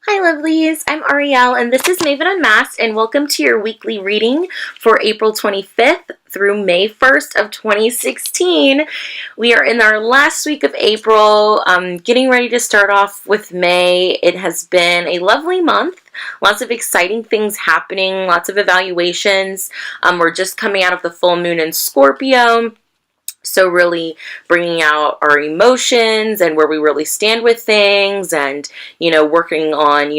Hi lovelies, I'm Ariel and this is Maven Unmasked and welcome to your weekly reading for April 25th through May 1st of 2016. We are in our last week of April, getting ready to start off with May. It has been a lovely month, lots of exciting things happening, lots of evaluations. We're just coming out of the full moon in Scorpio. So really bringing out our emotions and where we really stand with things and, working on,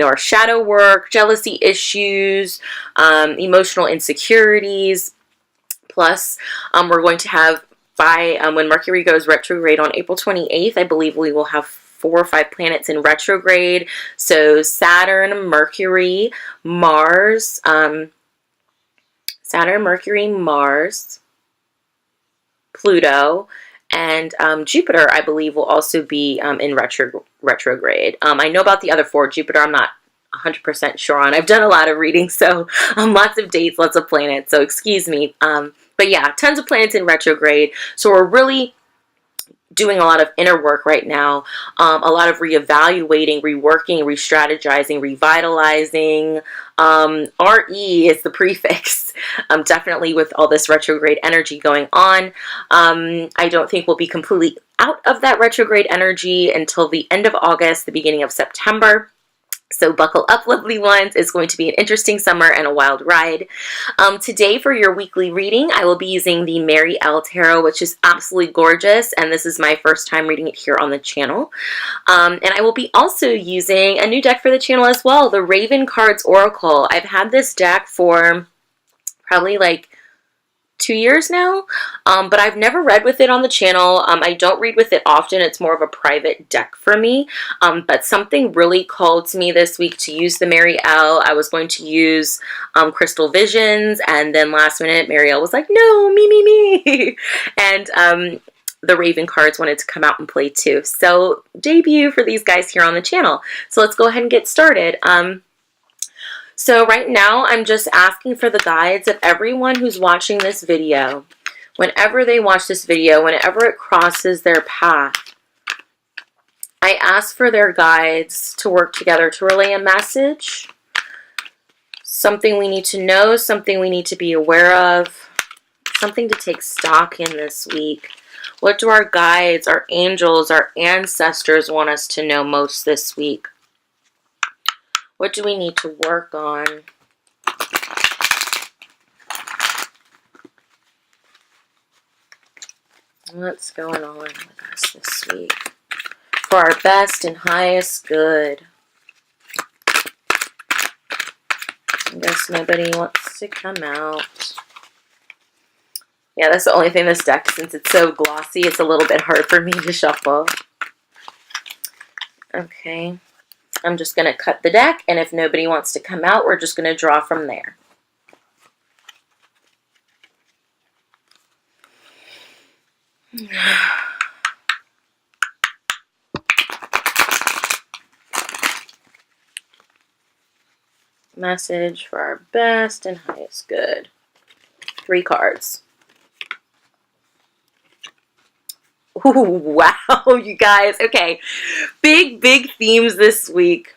our shadow work, jealousy issues, emotional insecurities. Plus, we're going to have when Mercury goes retrograde on April 28th, I believe we will have 4 or 5 planets in retrograde. So Saturn, Mercury, Mars, Pluto, and Jupiter, I believe, will also be in retrograde. I know about the other 4. Jupiter, I'm not 100% sure on. I've done a lot of readings, so lots of dates, lots of planets, so excuse me. But yeah, tons of planets in retrograde. So we're really doing a lot of inner work right now, a lot of reevaluating, reworking, re-strategizing, revitalizing. RE is the prefix, definitely with all this retrograde energy going on. I don't think we'll be completely out of that retrograde energy until the end of August, the beginning of September. So buckle up, lovely ones. It's going to be an interesting summer and a wild ride. Today for your weekly reading, I will be using the Ariel Tarot, which is absolutely gorgeous. And this is my first time reading it here on the channel. And I will be also using a new deck for the channel as well, the Raven Cards Oracle. I've had this deck for probably like 2 years now, but I've never read with it on the channel. I don't read with it often. It's more of a private deck for me, but something really called to me this week to use the Ariel. I was going to use Crystal Visions, and then last minute Ariel was like, no, me. And the Raven cards wanted to come out and play too. So debut for these guys here on the channel. So let's go ahead and get started. So right now, I'm just asking for the guides of everyone who's watching this video. Whenever they watch this video, whenever it crosses their path, I ask for their guides to work together to relay a message, something we need to know, something we need to be aware of, something to take stock in this week. What do our guides, our angels, our ancestors want us to know most this week? What do we need to work on? What's going on with us this week? For our best and highest good. I guess nobody wants to come out. Yeah, that's the only thing this deck, since it's so glossy, it's a little bit hard for me to shuffle. Okay. I'm just going to cut the deck, and if nobody wants to come out, we're just going to draw from there. Message for our best and highest good. 3 cards. Ooh, wow, you guys. Okay, big themes this week.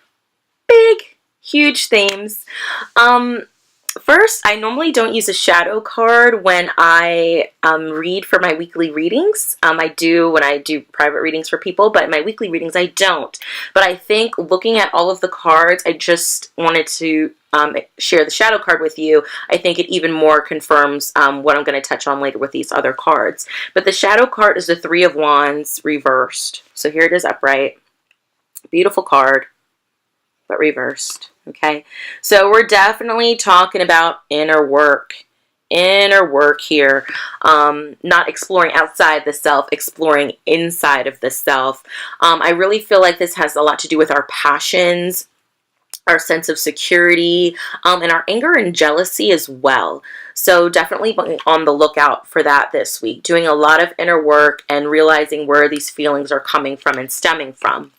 Big, huge themes. First, I normally don't use a shadow card when I read for my weekly readings. I do when I do private readings for people, but in my weekly readings, I don't. But I think looking at all of the cards, I just wanted to share the shadow card with you. I think it even more confirms what I'm going to touch on later with these other cards. But the shadow card is the 3 of Wands reversed. So here it is upright. Beautiful card, but reversed. Okay, so we're definitely talking about inner work here, not exploring outside the self, exploring inside of the self. I really feel like this has a lot to do with our passions, our sense of security, and our anger and jealousy as well. So definitely be on the lookout for that this week, doing a lot of inner work and realizing where these feelings are coming from and stemming from.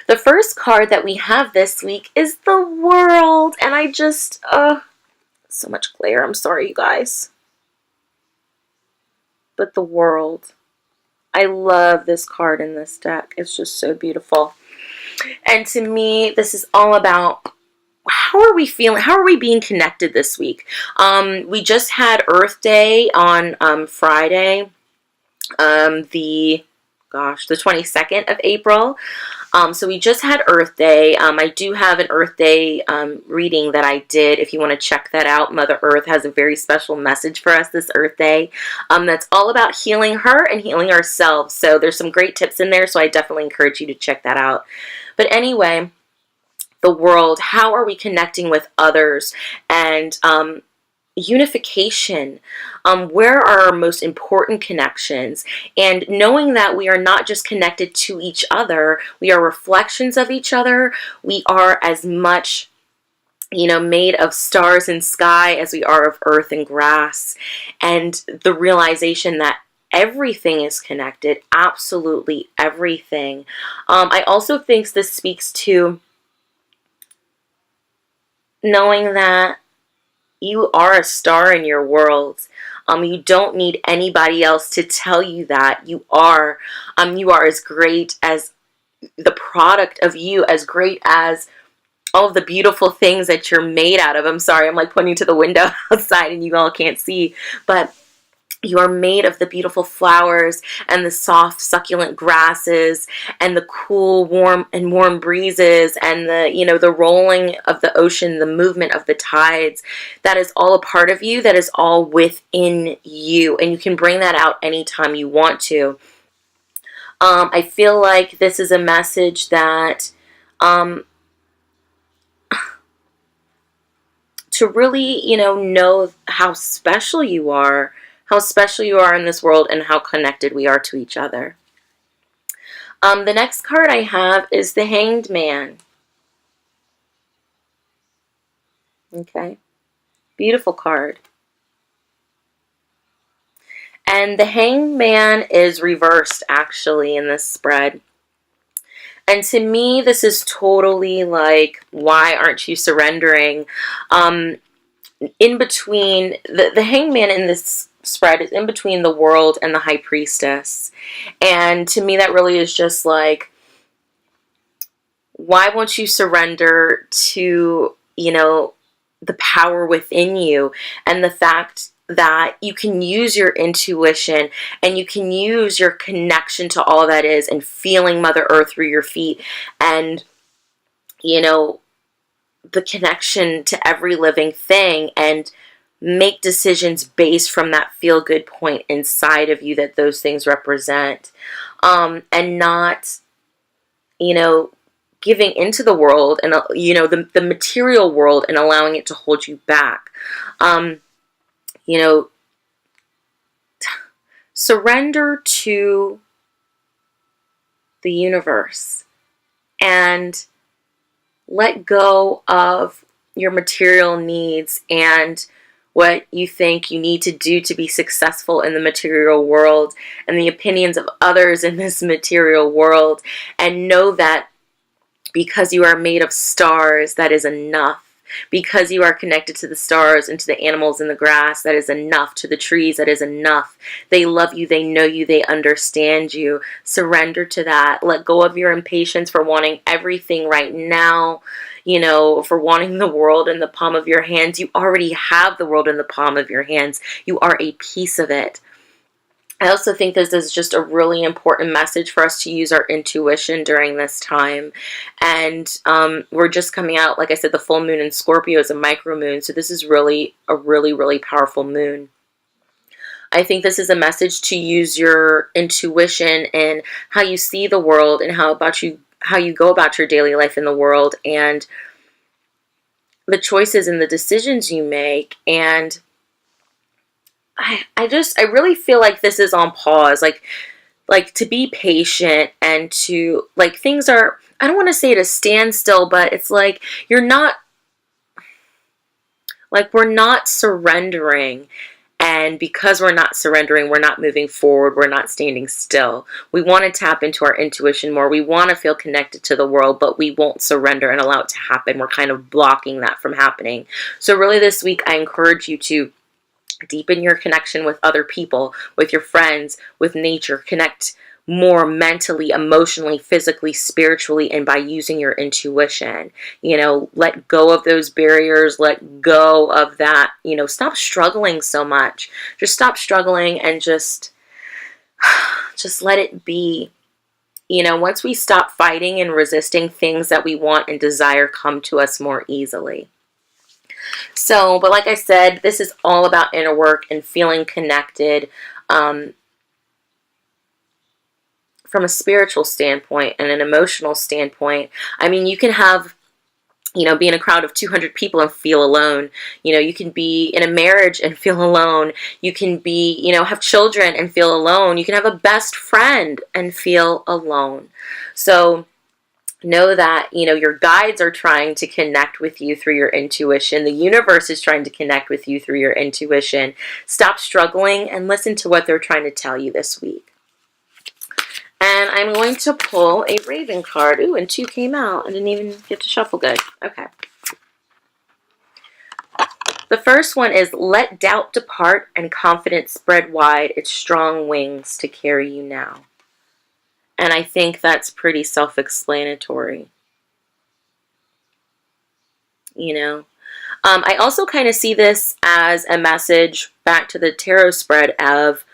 The first card that we have this week is the World, and I just, so much glare, I'm sorry you guys. But the World. I love this card in this deck. It's just so beautiful. And to me, this is all about how are we feeling? How are we being connected this week? We just had Earth Day on Friday, the 22nd of April. So we just had Earth Day. I do have an Earth Day reading that I did. If you want to check that out, Mother Earth has a very special message for us this Earth Day. That's all about healing her and healing ourselves. So there's some great tips in there. So I definitely encourage you to check that out. But anyway, the world, how are we connecting with others? And unification, where are our most important connections, and knowing that we are not just connected to each other, we are reflections of each other. We are as much, made of stars and sky as we are of earth and grass, and the realization that everything is connected, absolutely everything. I also think this speaks to knowing that you are a star in your world. You don't need anybody else to tell you that. You are as great as the product of you, as great as all of the beautiful things that you're made out of. I'm sorry, I'm like pointing to the window outside and you all can't see, but you are made of the beautiful flowers and the soft, succulent grasses and the cool, warm breezes and the rolling of the ocean, the movement of the tides. That is all a part of you. That is all within you. And you can bring that out anytime you want to. I feel like this is a message that to really, know how special you are in this world and how connected we are to each other. The next card I have is the Hanged Man. Okay. Beautiful card. And the Hanged Man is reversed, actually, in this spread. And to me, this is totally like, why aren't you surrendering? In between, the Hanged Man in this spread is in between the world and the High Priestess. And to me, that really is just like, why won't you surrender to, the power within you and the fact that you can use your intuition and you can use your connection to all that is and feeling Mother Earth through your feet and, the connection to every living thing and make decisions based from that feel-good point inside of you that those things represent, and not, giving into the world and, the material world and allowing it to hold you back. Surrender to the universe and let go of your material needs and what you think you need to do to be successful in the material world and the opinions of others in this material world, and know that because you are made of stars, that is enough. Because you are connected to the stars and to the animals in the grass, that is enough. To the trees, that is enough. They love you, they know you, they understand you. Surrender to that. Let go of your impatience for wanting everything right now, for wanting the world in the palm of your hands. You already have the world in the palm of your hands. You are a piece of it. I also think this is just a really important message for us to use our intuition during this time. And we're just coming out, like I said, the full moon in Scorpio is a micro moon. So this is really a really powerful moon. I think this is a message to use your intuition and how you see the world and how you go about your daily life in the world and the choices and the decisions you make. And I really feel like this is on pause, like to be patient and to, like, things are, I don't want to say it a standstill, but it's like we're not surrendering. And because we're not surrendering, we're not moving forward, we're not standing still. We want to tap into our intuition more. We want to feel connected to the world, but we won't surrender and allow it to happen. We're kind of blocking that from happening. So really this week, I encourage you to deepen your connection with other people, with your friends, with nature. Connect more mentally, emotionally, physically, spiritually, and by using your intuition. You know, let go of those barriers, let go of that, you know, stop struggling so much. Just stop struggling and just let it be. You know, once we stop fighting and resisting, things that we want and desire come to us more easily. So, but like I said, this is all about inner work and feeling connected from a spiritual standpoint and an emotional standpoint. I mean, you can have, you know, be in a crowd of 200 people and feel alone. You know, you can be in a marriage and feel alone. You can be, you know, have children and feel alone. You can have a best friend and feel alone. So know that, you know, your guides are trying to connect with you through your intuition. The universe is trying to connect with you through your intuition. Stop struggling and listen to what they're trying to tell you this week. And I'm going to pull a Raven card. Ooh, and 2 came out. I didn't even get to shuffle good. Okay. The first one is, let doubt depart and confidence spread wide its strong wings to carry you now. And I think that's pretty self-explanatory. You know? I also kind of see this as a message back to the tarot spread of,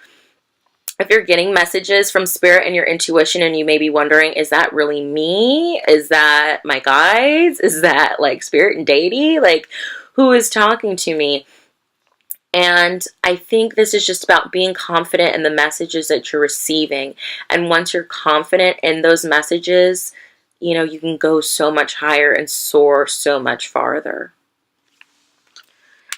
if you're getting messages from spirit and your intuition and you may be wondering, is that really me? Is that my guides? Is that like spirit and deity? Like, who is talking to me? And I think this is just about being confident in the messages that you're receiving. And once you're confident in those messages, you know, you can go so much higher and soar so much farther.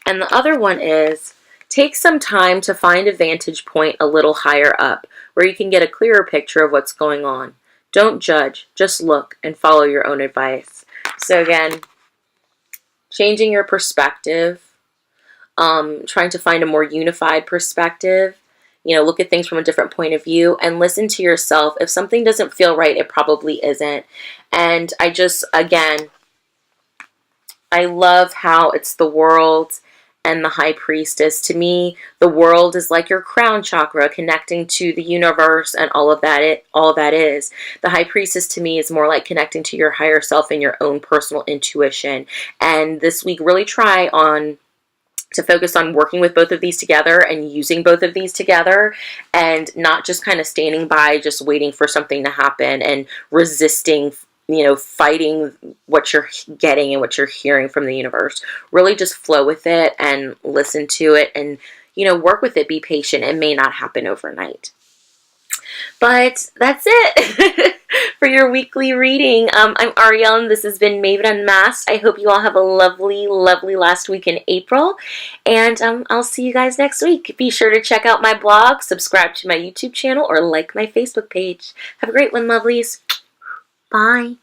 And the other one is, take some time to find a vantage point a little higher up where you can get a clearer picture of what's going on. Don't judge, just look and follow your own advice. So again, changing your perspective, trying to find a more unified perspective, you know, look at things from a different point of view and listen to yourself. If something doesn't feel right, it probably isn't. And I just, again, I love how it's the world and the high priestess. To me, the world is like your crown chakra, connecting to the universe and all that is. The high priestess to me is more like connecting to your higher self and your own personal intuition. And this week, really try to focus on working with both of these together and using both of these together, and not just kind of standing by, just waiting for something to happen and resisting, you know, fighting what you're getting and what you're hearing from the universe. Really just flow with it and listen to it and, you know, work with it. Be patient. It may not happen overnight. But that's it for your weekly reading. I'm Ariel, and this has been Maven Unmasked. I hope you all have a lovely, lovely last week in April. And I'll see you guys next week. Be sure to check out my blog, subscribe to my YouTube channel, or like my Facebook page. Have a great one, lovelies. Bye.